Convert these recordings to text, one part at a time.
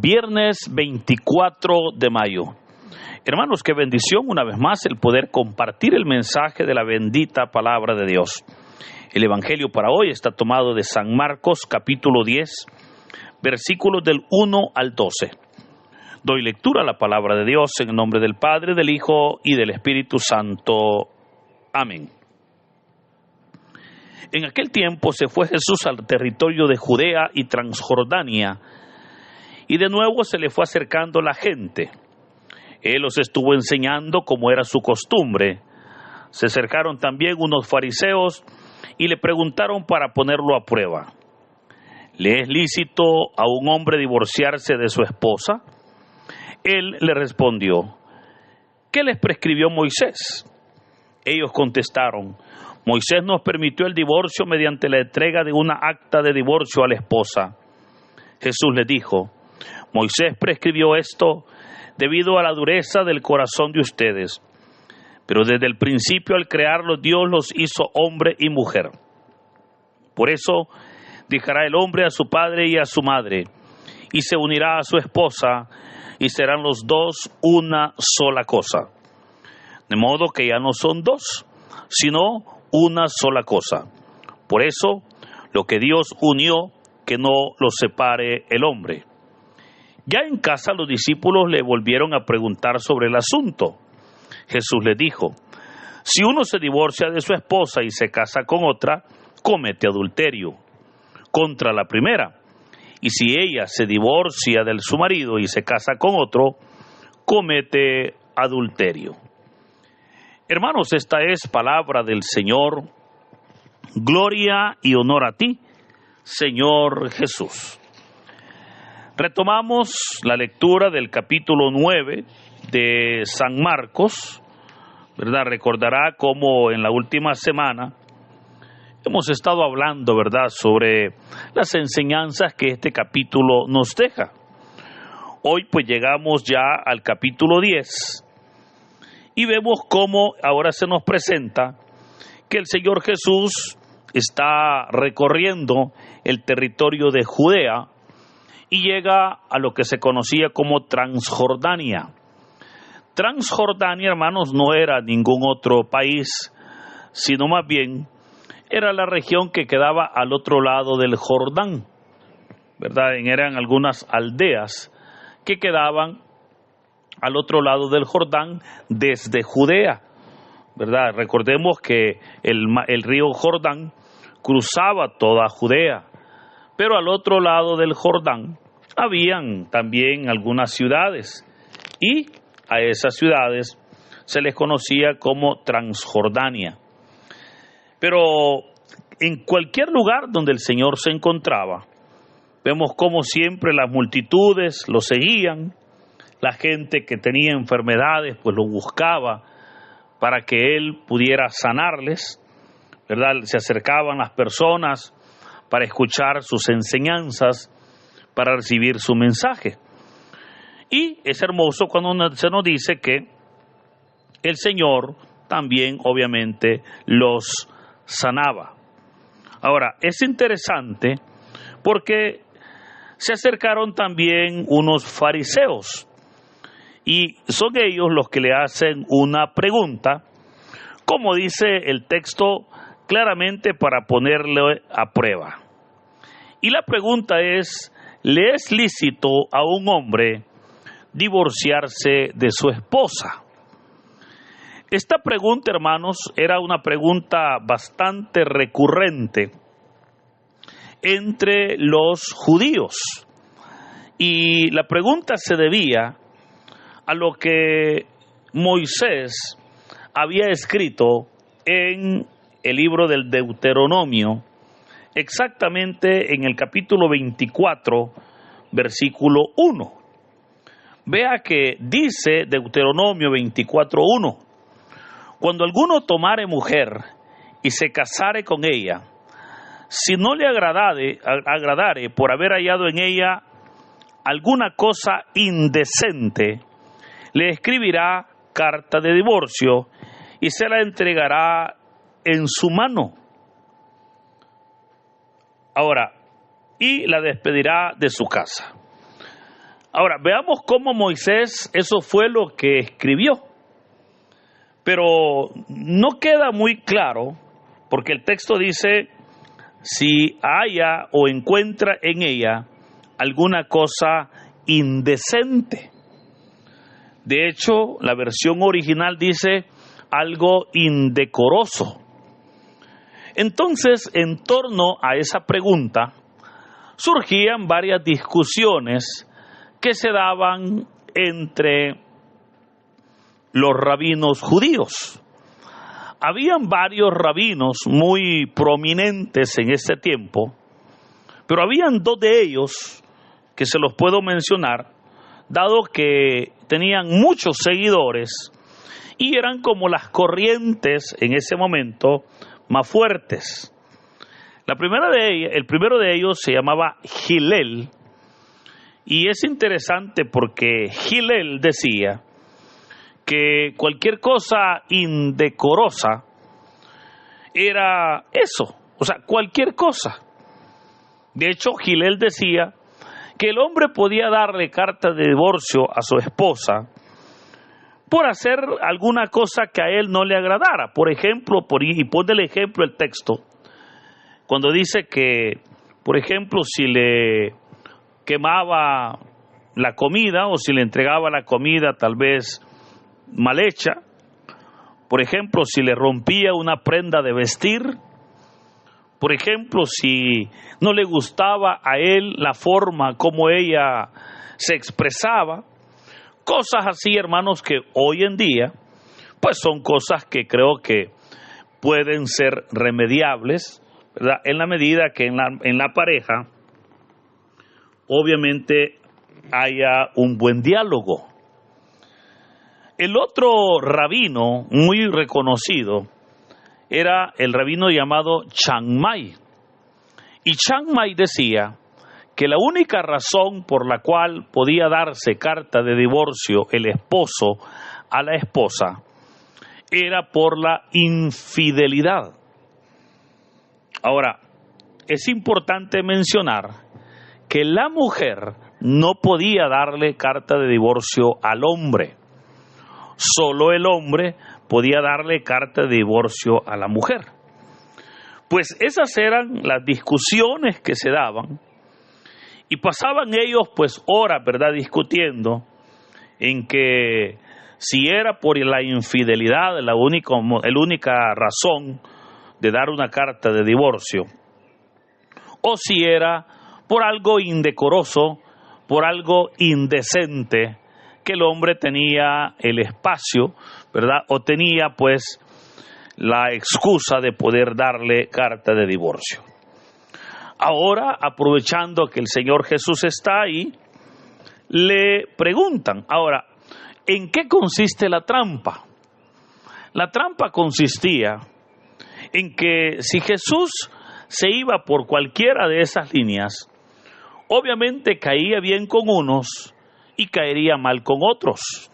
Viernes 24 de mayo. Hermanos, qué bendición una vez más el poder compartir el mensaje de la bendita palabra de Dios. El evangelio para hoy está tomado de San Marcos capítulo 10, versículos del 1 al 12. Doy lectura a la palabra de Dios en el nombre del Padre, del Hijo y del Espíritu Santo. Amén. En aquel tiempo se fue Jesús al territorio de Judea y Transjordania, y de nuevo se le fue acercando la gente. Él los estuvo enseñando como era su costumbre. Se acercaron también unos fariseos y le preguntaron para ponerlo a prueba: ¿le es lícito a un hombre divorciarse de su esposa? Él le respondió: ¿qué les prescribió Moisés? Ellos contestaron: Moisés nos permitió el divorcio mediante la entrega de una acta de divorcio a la esposa. Jesús les dijo: Moisés prescribió esto debido a la dureza del corazón de ustedes. Pero desde el principio, al crearlos, Dios los hizo hombre y mujer. Por eso dejará el hombre a su padre y a su madre, y se unirá a su esposa, y serán los dos una sola cosa. De modo que ya no son dos, sino una sola cosa. Por eso, lo que Dios unió, que no lo separe el hombre. Ya en casa los discípulos le volvieron a preguntar sobre el asunto. Jesús les dijo: si uno se divorcia de su esposa y se casa con otra, comete adulterio contra la primera. Y si ella se divorcia de su marido y se casa con otro, comete adulterio. Hermanos, esta es palabra del Señor. Gloria y honor a ti, Señor Jesús. Retomamos la lectura del capítulo 9 de San Marcos, ¿verdad? Recordará cómo en la última semana hemos estado hablando, ¿verdad?, sobre las enseñanzas que este capítulo nos deja. Hoy pues llegamos ya al capítulo 10 y vemos cómo ahora se nos presenta que el Señor Jesús está recorriendo el territorio de Judea y llega a lo que se conocía como Transjordania. Transjordania, hermanos, no era ningún otro país, sino más bien era la región que quedaba al otro lado del Jordán, ¿verdad? Eran algunas aldeas que quedaban al otro lado del Jordán desde Judea, ¿verdad? Recordemos que el río Jordán cruzaba toda Judea, pero al otro lado del Jordán habían también algunas ciudades, y a esas ciudades se les conocía como Transjordania. Pero en cualquier lugar donde el Señor se encontraba, vemos como siempre las multitudes lo seguían, la gente que tenía enfermedades pues lo buscaba para que Él pudiera sanarles, ¿verdad? Se acercaban las personas para escuchar sus enseñanzas, para recibir su mensaje. Y es hermoso cuando se nos dice que el Señor también obviamente los sanaba. Ahora, es interesante porque se acercaron también unos fariseos y son ellos los que le hacen una pregunta, como dice el texto claramente, para ponerle a prueba. Y la pregunta es: ¿le es lícito a un hombre divorciarse de su esposa? Esta pregunta, hermanos, era una pregunta bastante recurrente entre los judíos. Y la pregunta se debía a lo que Moisés había escrito en el libro del Deuteronomio, exactamente en el capítulo 24, versículo 1. Vea que dice Deuteronomio 24:1: cuando alguno tomare mujer y se casare con ella, si no le agradare por haber hallado en ella alguna cosa indecente, le escribirá carta de divorcio y se la entregará en su mano. Ahora, y la despedirá de su casa. Ahora, veamos cómo Moisés, eso fue lo que escribió. Pero no queda muy claro, porque el texto dice, si haya o encuentra en ella alguna cosa indecente. De hecho, la versión original dice algo indecoroso. Entonces, en torno a esa pregunta, surgían varias discusiones que se daban entre los rabinos judíos. Habían varios rabinos muy prominentes en ese tiempo, pero habían dos de ellos que se los puedo mencionar, dado que tenían muchos seguidores y eran como las corrientes en ese momento más fuertes. El primero de ellos se llamaba Hillel, y es interesante porque Hillel decía que cualquier cosa indecorosa era eso, o sea, cualquier cosa. De hecho, Hillel decía que el hombre podía darle carta de divorcio a su esposa por hacer alguna cosa que a él no le agradara. Por ejemplo, y pone el ejemplo el texto, cuando dice que, por ejemplo, si le quemaba la comida o si le entregaba la comida tal vez mal hecha, por ejemplo, si le rompía una prenda de vestir, por ejemplo, si no le gustaba a él la forma como ella se expresaba, cosas así, hermanos, que hoy en día, pues son cosas que creo que pueden ser remediables, ¿verdad? En la medida que en la pareja, obviamente, haya un buen diálogo. El otro rabino muy reconocido era el rabino llamado Shammai. Y Shammai decía que la única razón por la cual podía darse carta de divorcio el esposo a la esposa era por la infidelidad. Ahora, es importante mencionar que la mujer no podía darle carta de divorcio al hombre. Solo el hombre podía darle carta de divorcio a la mujer. Pues esas eran las discusiones que se daban, y pasaban ellos pues horas, ¿verdad?, discutiendo en que si era por la infidelidad la única razón de dar una carta de divorcio, o si era por algo indecoroso, por algo indecente, que el hombre tenía el espacio, ¿verdad?, o tenía pues la excusa de poder darle carta de divorcio. Ahora, aprovechando que el Señor Jesús está ahí, le preguntan, ahora, ¿en qué consiste la trampa? La trampa consistía en que si Jesús se iba por cualquiera de esas líneas, obviamente caía bien con unos y caería mal con otros.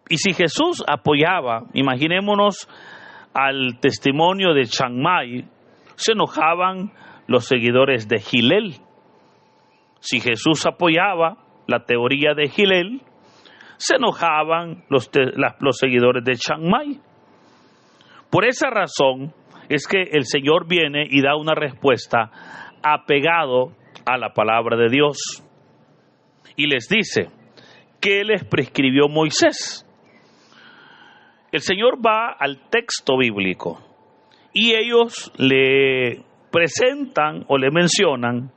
Y si Jesús apoyaba, imaginémonos al testimonio de Shammai, se enojaban los seguidores de Hillel. Si Jesús apoyaba la teoría de Hillel, se enojaban los seguidores de Shammai. Por esa razón es que el Señor viene y da una respuesta apegado a la palabra de Dios. Y les dice, ¿qué les prescribió Moisés? El Señor va al texto bíblico y ellos le presentan o le mencionan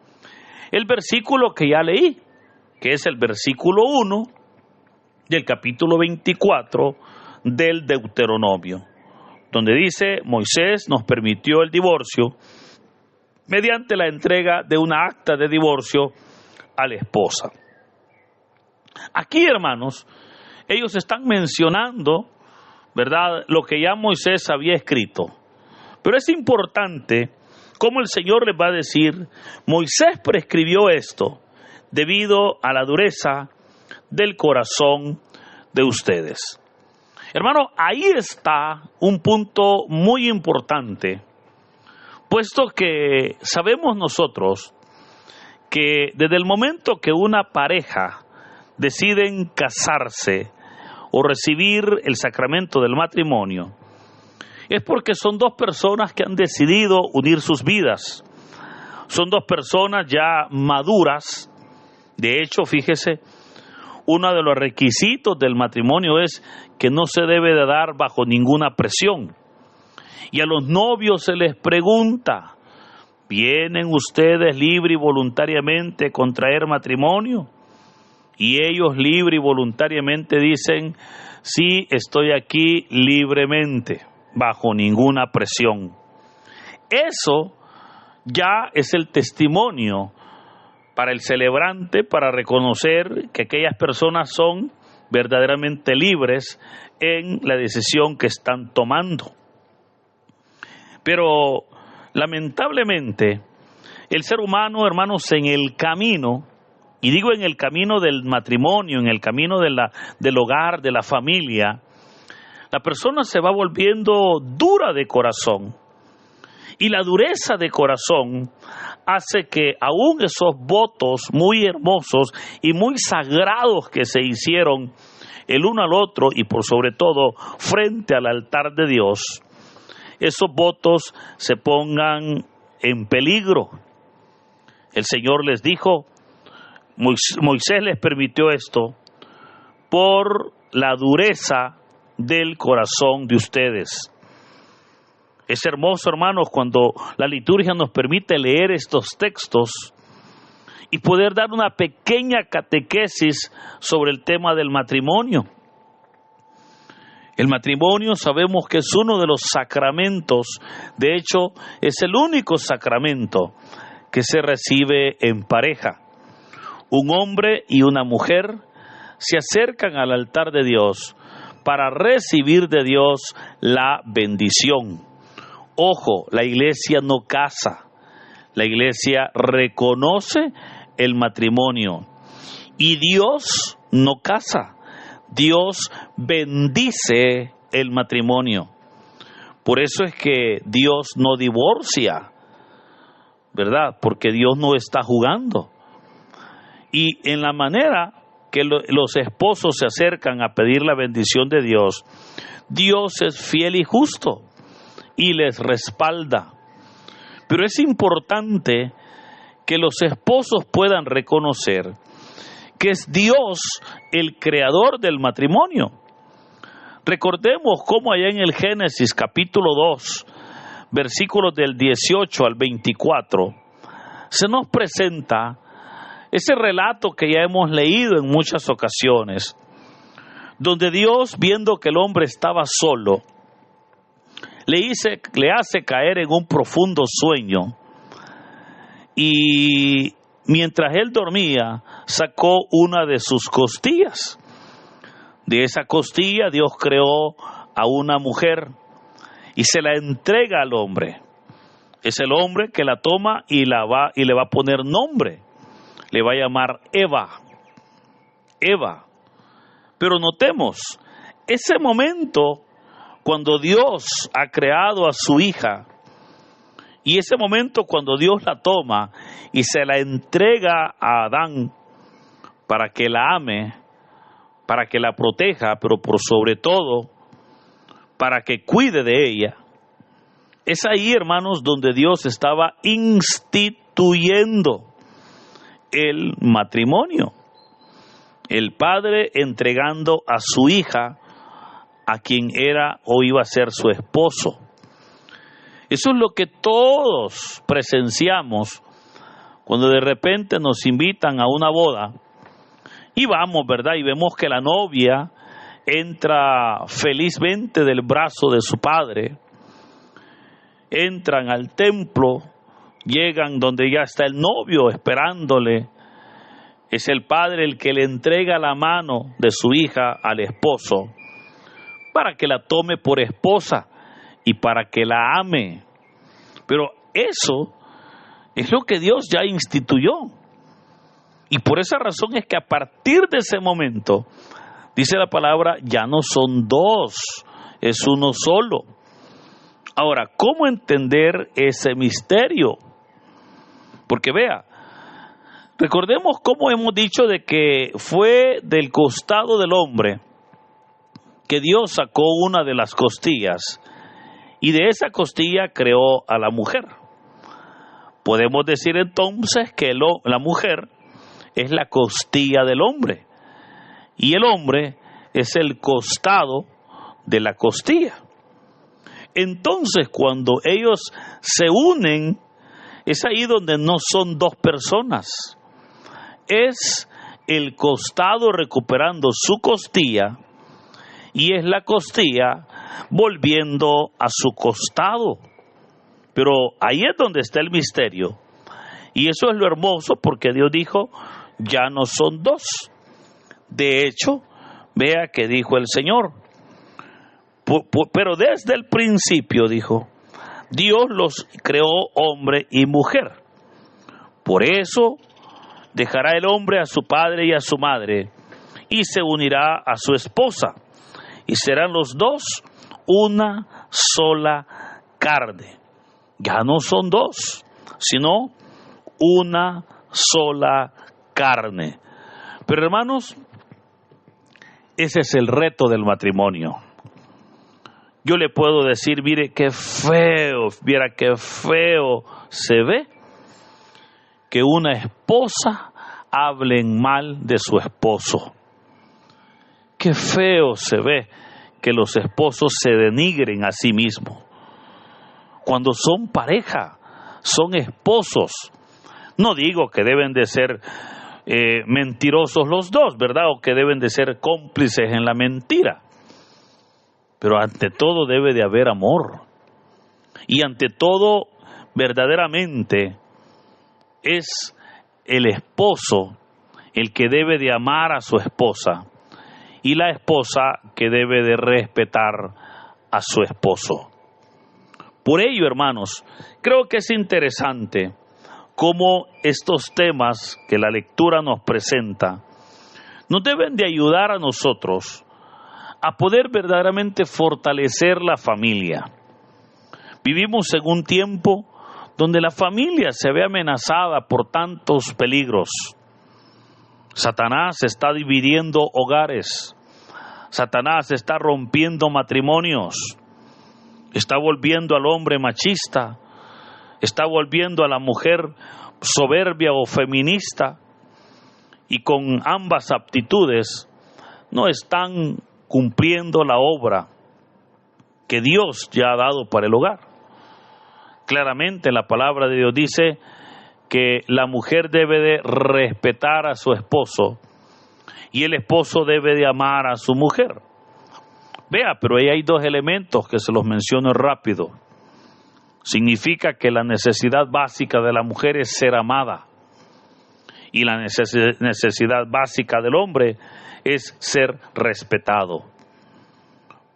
el versículo que ya leí, que es el versículo 1 del capítulo 24 del Deuteronomio, donde dice, Moisés nos permitió el divorcio mediante la entrega de una acta de divorcio a la esposa. Aquí, hermanos, ellos están mencionando, ¿verdad?, lo que ya Moisés había escrito. Pero es importante cómo el Señor les va a decir, Moisés prescribió esto debido a la dureza del corazón de ustedes. Hermano, ahí está un punto muy importante, puesto que sabemos nosotros que desde el momento que una pareja deciden casarse o recibir el sacramento del matrimonio, es porque son dos personas que han decidido unir sus vidas. Son dos personas ya maduras. De hecho, fíjese, uno de los requisitos del matrimonio es que no se debe de dar bajo ninguna presión. Y a los novios se les pregunta, ¿vienen ustedes libre y voluntariamente a contraer matrimonio? Y ellos libre y voluntariamente dicen, sí, estoy aquí libremente, bajo ninguna presión. Eso ya es el testimonio para el celebrante, para reconocer que aquellas personas son verdaderamente libres en la decisión que están tomando. Pero lamentablemente el ser humano, hermanos, en el camino, y digo en el camino del matrimonio, en el camino del hogar, de la familia, la persona se va volviendo dura de corazón. Y la dureza de corazón hace que aún esos votos muy hermosos y muy sagrados que se hicieron el uno al otro y por sobre todo frente al altar de Dios, esos votos se pongan en peligro. El Señor les dijo, Moisés les permitió esto por la dureza del corazón de ustedes. Es hermoso, hermanos, cuando la liturgia nos permite leer estos textos y poder dar una pequeña catequesis sobre el tema del matrimonio. El matrimonio sabemos que es uno de los sacramentos, de hecho es el único sacramento que se recibe en pareja. Un hombre y una mujer se acercan al altar de Dios para recibir de Dios la bendición. Ojo, la iglesia no casa, la iglesia reconoce el matrimonio y Dios no casa, Dios bendice el matrimonio. Por eso es que Dios no divorcia, ¿verdad? Porque Dios no está jugando. Y en la manera que los esposos se acercan a pedir la bendición de Dios, Dios es fiel y justo y les respalda. Pero es importante que los esposos puedan reconocer que es Dios el creador del matrimonio. Recordemos cómo allá en el Génesis capítulo 2, versículos del 18 al 24, se nos presenta ese relato que ya hemos leído en muchas ocasiones, donde Dios, viendo que el hombre estaba solo, le hace caer en un profundo sueño y mientras él dormía sacó una de sus costillas. De esa costilla Dios creó a una mujer y se la entrega al hombre. Es el hombre que la toma y le va a poner nombre. Le va a llamar Eva. Pero notemos, ese momento cuando Dios ha creado a su hija y ese momento cuando Dios la toma y se la entrega a Adán para que la ame, para que la proteja, pero por sobre todo para que cuide de ella, es ahí, hermanos, donde Dios estaba instituyendo el matrimonio. El padre entregando a su hija a quien era o iba a ser su esposo. Eso es lo que todos presenciamos cuando de repente nos invitan a una boda y vamos, ¿verdad? Y vemos que la novia entra felizmente del brazo de su padre, entran al templo, llegan donde ya está el novio esperándole. Es el padre el que le entrega la mano de su hija al esposo para que la tome por esposa y para que la ame. Pero eso es lo que Dios ya instituyó. Y por esa razón es que a partir de ese momento, dice la palabra, ya no son dos, es uno solo. Ahora, ¿cómo entender ese misterio? Porque vea, Recordemos cómo hemos dicho de que fue del costado del hombre que Dios sacó una de las costillas y de esa costilla creó a la mujer. Podemos decir entonces que la mujer es la costilla del hombre y el hombre es el costado de la costilla. Entonces, cuando ellos se unen, es ahí donde no son dos personas. Es el costado recuperando su costilla y es la costilla volviendo a su costado. Pero ahí es donde está el misterio. Y eso es lo hermoso, porque Dios dijo, ya no son dos. De hecho, vea que dijo el Señor. Pero desde el principio, dijo, Dios los creó hombre y mujer. Por eso dejará el hombre a su padre y a su madre, y se unirá a su esposa, y serán los dos una sola carne. Ya no son dos, sino una sola carne. Pero hermanos, ese es el reto del matrimonio. Yo le puedo decir, mire qué feo, viera qué feo se ve que una esposa hable mal de su esposo. Qué feo se ve que los esposos se denigren a sí mismos. Cuando son pareja, son esposos. No digo que deben de ser mentirosos los dos, ¿verdad? O que deben de ser cómplices en la mentira. Pero ante todo debe de haber amor. Y ante todo, verdaderamente, es el esposo el que debe de amar a su esposa y la esposa que debe de respetar a su esposo. Por ello, hermanos, creo que es interesante cómo estos temas que la lectura nos presenta nos deben de ayudar a nosotros a poder verdaderamente fortalecer la familia. Vivimos en un tiempo donde la familia se ve amenazada por tantos peligros. Satanás está dividiendo hogares. Satanás está rompiendo matrimonios. Está volviendo al hombre machista. Está volviendo a la mujer soberbia o feminista. Y con ambas aptitudes no están cumpliendo la obra que Dios ya ha dado para el hogar. Claramente la palabra de Dios dice que la mujer debe de respetar a su esposo y el esposo debe de amar a su mujer. Vea, pero ahí hay dos elementos que se los menciono rápido. Significa que la necesidad básica de la mujer es ser amada y la necesidad básica del hombre es ser respetado.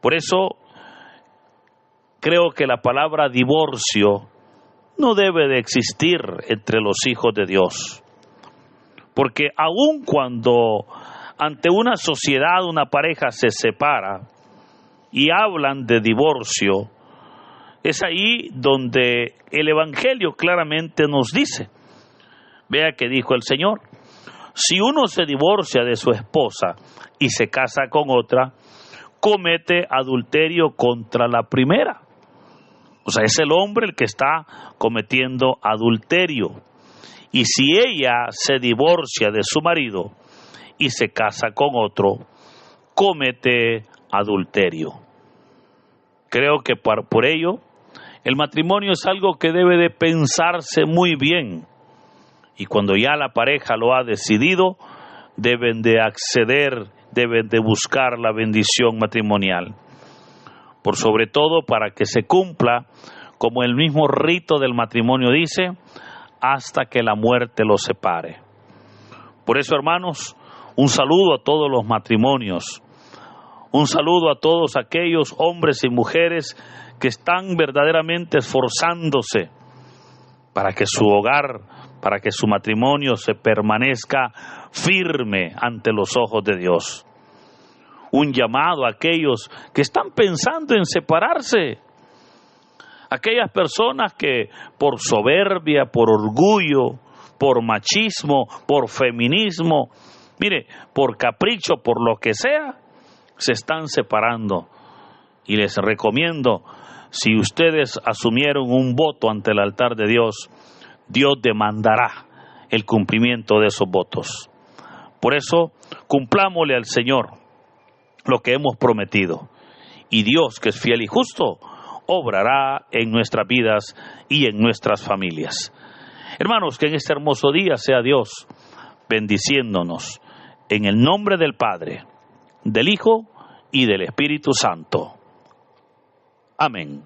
Por eso creo que la palabra divorcio no debe de existir entre los hijos de Dios. Porque aun cuando ante una sociedad una pareja se separa y hablan de divorcio, es ahí donde el Evangelio claramente nos dice, vea que dijo el Señor, si uno se divorcia de su esposa y se casa con otra, comete adulterio contra la primera. O sea, es el hombre el que está cometiendo adulterio. Y si ella se divorcia de su marido y se casa con otro, comete adulterio. Creo que por ello, el matrimonio es algo que debe de pensarse muy bien. Y cuando ya la pareja lo ha decidido, deben de acceder, deben de buscar la bendición matrimonial. Por sobre todo para que se cumpla, como el mismo rito del matrimonio dice, hasta que la muerte los separe. Por eso, hermanos, un saludo a todos los matrimonios, un saludo a todos aquellos hombres y mujeres que están verdaderamente esforzándose para que su hogar, para que su matrimonio se permanezca firme ante los ojos de Dios. Un llamado a aquellos que están pensando en separarse. Aquellas personas que por soberbia, por orgullo, por machismo, por feminismo, mire, por capricho, por lo que sea, se están separando. Y les recomiendo, si ustedes asumieron un voto ante el altar de Dios, Dios demandará el cumplimiento de esos votos. Por eso, cumplámosle al Señor lo que hemos prometido. Y Dios, que es fiel y justo, obrará en nuestras vidas y en nuestras familias. Hermanos, que en este hermoso día sea Dios bendiciéndonos en el nombre del Padre, del Hijo y del Espíritu Santo. Amén.